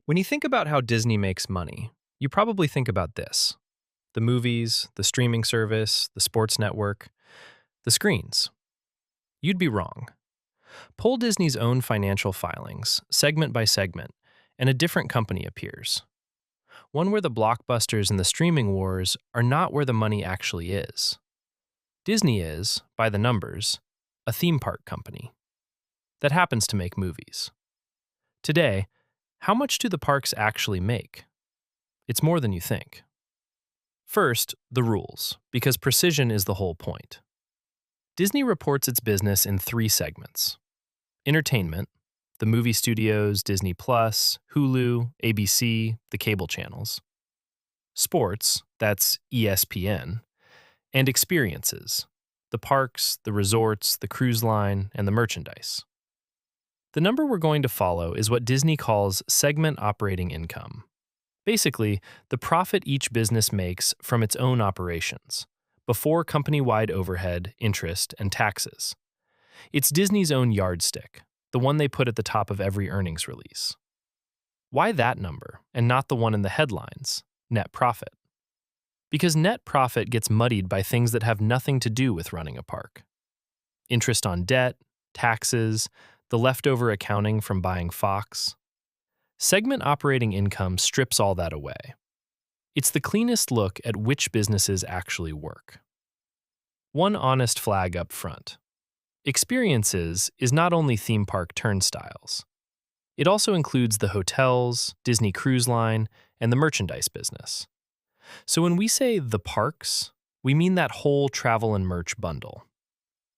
When you think about how Disney makes money, you probably think about this: the movies, the streaming service, the sports network, the screens. You'd be wrong. Pull Disney's own financial filings, segment by segment, and a different company appears. One where the blockbusters and the streaming wars are not where the money actually is. Disney is, by the numbers, a theme park company that happens to make movies. Today, how much do the parks actually make? It's more than you think. First, the rules, because precision is the whole point. Disney reports its business in 3 segments: entertainment, the movie studios, Disney Plus, Hulu, ABC, the cable channels; sports, that's ESPN; and experiences, the parks, the resorts, the cruise line, and the merchandise. The number we're going to follow is what Disney calls segment operating income. Basically, the profit each business makes from its own operations, before company-wide overhead, interest, and taxes. It's Disney's own yardstick, the one they put at the top of every earnings release. Why that number, and not the one in the headlines, net profit? Because net profit gets muddied by things that have nothing to do with running a park. Interest on debt, taxes, the leftover accounting from buying Fox. Segment operating income strips all that away. It's the cleanest look at which businesses actually work. One honest flag up front: experiences is not only theme park turnstiles. It also includes the hotels, Disney Cruise Line, and the merchandise business. So when we say the parks, we mean that whole travel and merch bundle.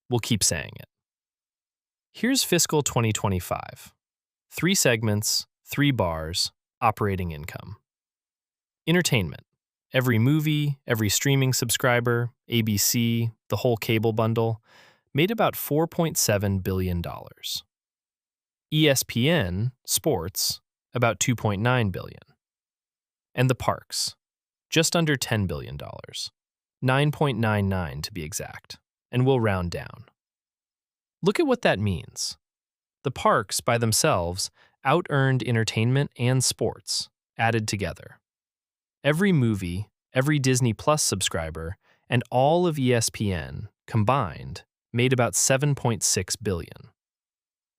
We'll keep saying it. Here's fiscal 2025. 3 segments, 3 bars, operating income. Entertainment: every movie, every streaming subscriber, ABC, the whole cable bundle, made about $4.7 billion. ESPN, sports, about $2.9 billion. And the parks, just under $10 billion, 9.99 to be exact, and we'll round down. Look at what that means. The parks, by themselves, out-earned entertainment and sports, added together. Every movie, every Disney Plus subscriber, and all of ESPN, combined, made about $7.6 billion.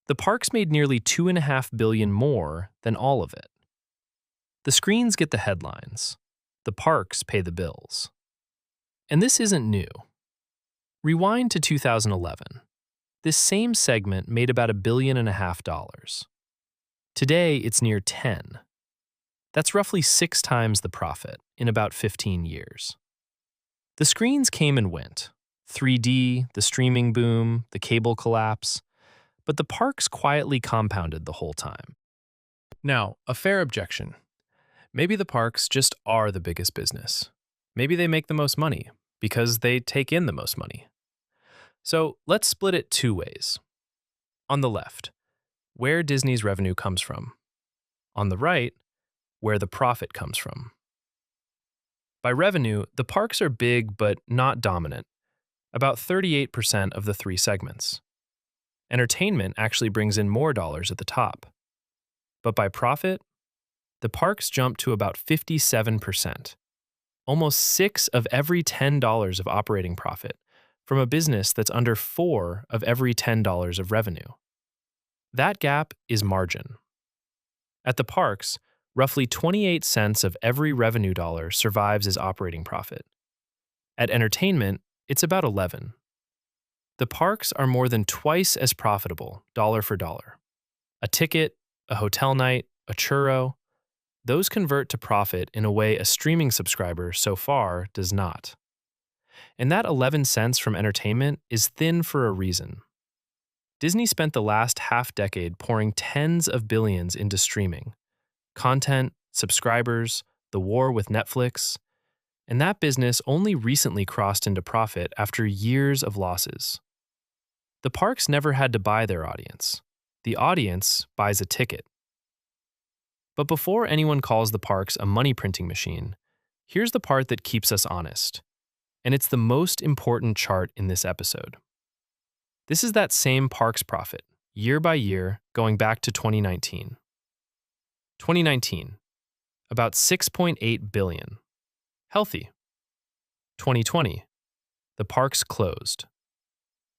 The parks made nearly $2.5 billion more than all of it. The screens get the headlines. The parks pay the bills. And this isn't new. Rewind to 2011. This same segment made about $1.5 billion. Today, it's near 10. That's roughly 6 times the profit in about 15 years. The screens came and went. 3D, the streaming boom, the cable collapse. But the parks quietly compounded the whole time. Now, a fair objection. Maybe the parks just are the biggest business. Maybe they make the most money because they take in the most money. So let's split it 2 ways. On the left, where Disney's revenue comes from. On the right, where the profit comes from. By revenue, the parks are big but not dominant, about 38% of the 3 segments. Entertainment actually brings in more dollars at the top. But by profit, the parks jump to about 57%, almost 6 of every $10 of operating profit, from a business that's under 4 of every $10 of revenue. That gap is margin. At the parks, roughly 28 cents of every revenue dollar survives as operating profit. At entertainment, it's about 11. The parks are more than twice as profitable, dollar for dollar. A ticket, a hotel night, a churro, those convert to profit in a way a streaming subscriber so far does not. And that 11 cents from entertainment is thin for a reason. Disney spent the last half-decade pouring tens of billions into streaming, content, subscribers, the war with Netflix, and that business only recently crossed into profit after years of losses. The parks never had to buy their audience. The audience buys a ticket. But before anyone calls the parks a money-printing machine, here's the part that keeps us honest. And it's the most important chart in this episode. This is that same parks profit, year by year, going back to 2019. 2019, about 6.8 billion. Healthy. 2020, the parks closed.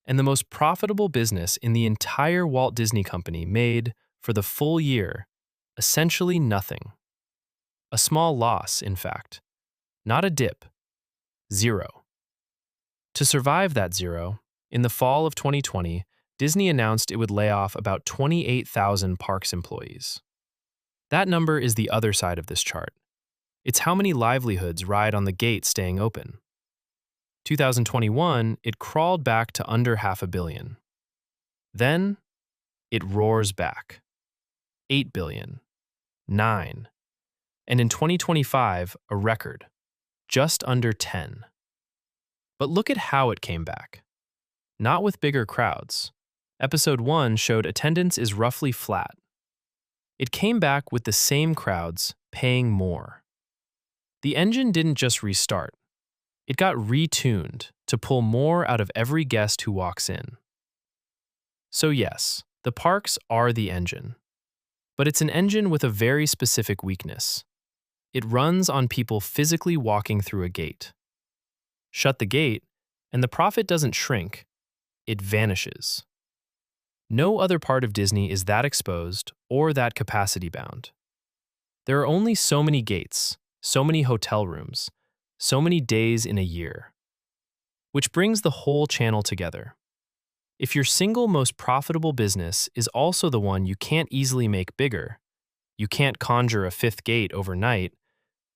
And the most profitable business in the entire Walt Disney Company made, for the full year, essentially nothing. A small loss, in fact. Not a dip. Zero. To survive that zero, in the fall of 2020, Disney announced it would lay off about 28,000 parks employees. That number is the other side of this chart. It's how many livelihoods ride on the gate staying open. 2021, it crawled back to under $500 million. Then, it roars back. 8 billion. 9. And in 2025, a record. Just under 10. But look at how it came back. Not with bigger crowds. Episode 1 showed attendance is roughly flat. It came back with the same crowds, paying more. The engine didn't just restart. It got retuned to pull more out of every guest who walks in. So yes, the parks are the engine. But it's an engine with a very specific weakness. It runs on people physically walking through a gate. Shut the gate, and the profit doesn't shrink, it vanishes. No other part of Disney is that exposed or that capacity bound. There are only so many gates, so many hotel rooms, so many days in a year. Which brings the whole channel together. If your single most profitable business is also the one you can't easily make bigger, you can't conjure a fifth gate overnight,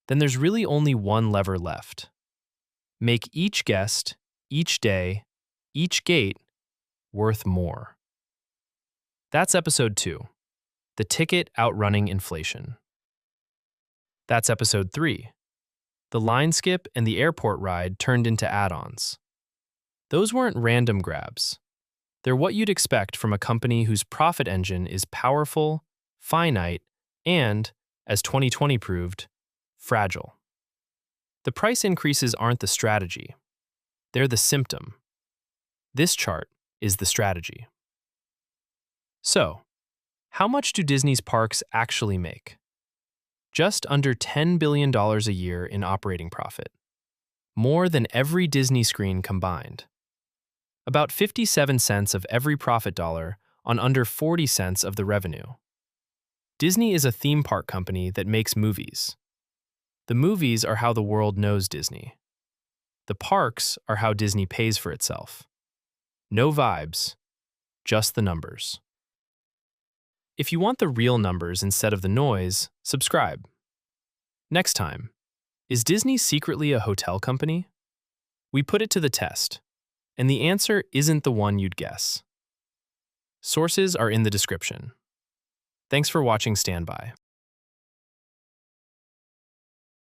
then there's really only one lever left. Make each guest, each day, each gate worth more. That's episode 2, the ticket outrunning inflation. That's episode 3, the line skip and the airport ride turned into add-ons. Those weren't random grabs. They're what you'd expect from a company whose profit engine is powerful, finite, and, as 2020 proved, fragile. The price increases aren't the strategy. They're the symptom. This chart is the strategy. So, how much do Disney's parks actually make? Just under $10 billion a year in operating profit. More than every Disney screen combined. About 57 cents of every profit dollar on under 40 cents of the revenue. Disney is a theme park company that makes movies. The movies are how the world knows Disney. The parks are how Disney pays for itself. No vibes, just the numbers. If you want the real numbers instead of the noise, subscribe. Next time, is Disney secretly a hotel company? We put it to the test, and the answer isn't the one you'd guess. Sources are in the description. Thanks for watching Standby.